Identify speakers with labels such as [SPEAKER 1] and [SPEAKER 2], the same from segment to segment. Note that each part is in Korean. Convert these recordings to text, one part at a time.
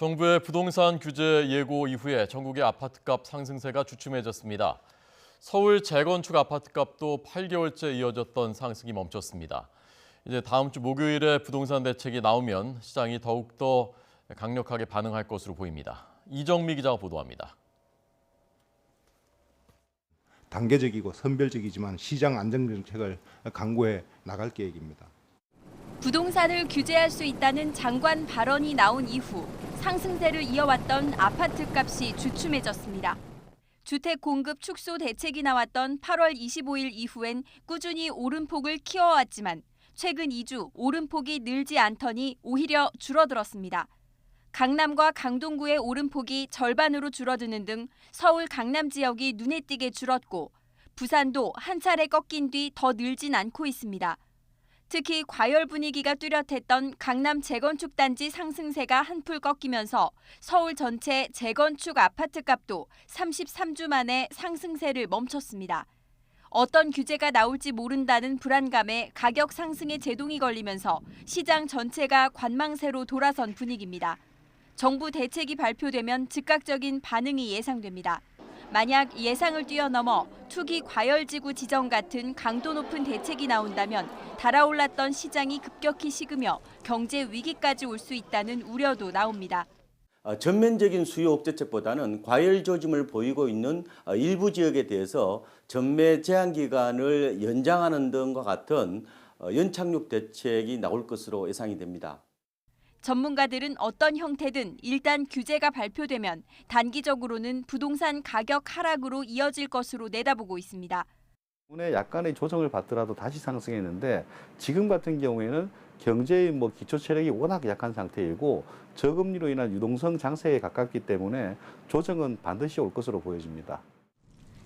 [SPEAKER 1] 정부의 부동산 규제 예고 이후에 전국의 아파트값 상승세가 주춤해졌습니다. 서울 재건축 아파트값도 8개월째 이어졌던 상승이 멈췄습니다. 이제 다음 주 목요일에 부동산 대책이 나오면 시장이 더욱더 강력하게 반응할 것으로 보입니다. 이정미 기자가 보도합니다.
[SPEAKER 2] 단계적이고 선별적이지만 시장 안정 정책을 강구해 나갈 계획입니다.
[SPEAKER 3] 부동산을 규제할 수 있다는 장관 발언이 나온 이후 상승세를 이어왔던 아파트값이 주춤해졌습니다. 주택 공급 축소 대책이 나왔던 8월 25일 이후엔 꾸준히 오름폭을 키워왔지만 최근 2주 오름폭이 늘지 않더니 오히려 줄어들었습니다. 강남과 강동구의 오름폭이 절반으로 줄어드는 등 서울 강남 지역이 눈에 띄게 줄었고 부산도 한 차례 꺾인 뒤 더 늘진 않고 있습니다. 특히 과열 분위기가 뚜렷했던 강남 재건축 단지 상승세가 한풀 꺾이면서 서울 전체 재건축 아파트값도 33주 만에 상승세를 멈췄습니다. 어떤 규제가 나올지 모른다는 불안감에 가격 상승에 제동이 걸리면서 시장 전체가 관망세로 돌아선 분위기입니다. 정부 대책이 발표되면 즉각적인 반응이 예상됩니다. 만약 예상을 뛰어넘어 투기 과열지구 지정 같은 강도 높은 대책이 나온다면 달아올랐던 시장이 급격히 식으며 경제 위기까지 올 수 있다는 우려도 나옵니다.
[SPEAKER 4] 전면적인 수요 억제책보다는 과열 조짐을 보이고 있는 일부 지역에 대해서 전매 제한 기간을 연장하는 등과 같은 연착륙 대책이 나올 것으로 예상이 됩니다.
[SPEAKER 3] 전문가들은 어떤 형태든 일단 규제가 발표되면 단기적으로는 부동산 가격 하락으로 이어질 것으로 내다보고 있습니다.
[SPEAKER 5] 오늘 약간의 조정을 받더라도 다시 상승했는데 지금 같은 경우에는 경제의 기초 체력이 워낙 약한 상태이고 저금리로 인한 유동성 장세에 가깝기 때문에 조정은 반드시 올 것으로 보여집니다.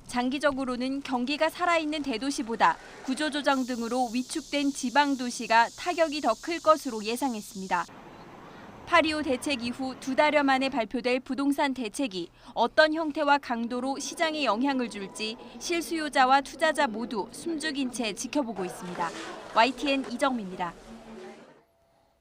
[SPEAKER 3] 장기적으로는 경기가 살아있는 대도시보다 구조조정 등으로 위축된 지방도시가 타격이 더 클 것으로 예상했습니다. 8.25 대책 이후 2달여 만에 발표될 부동산 대책이 어떤 형태와 강도로 시장에 영향을 줄지 실수요자와 투자자 모두 숨죽인 채 지켜보고 있습니다. YTN 이정미입니다.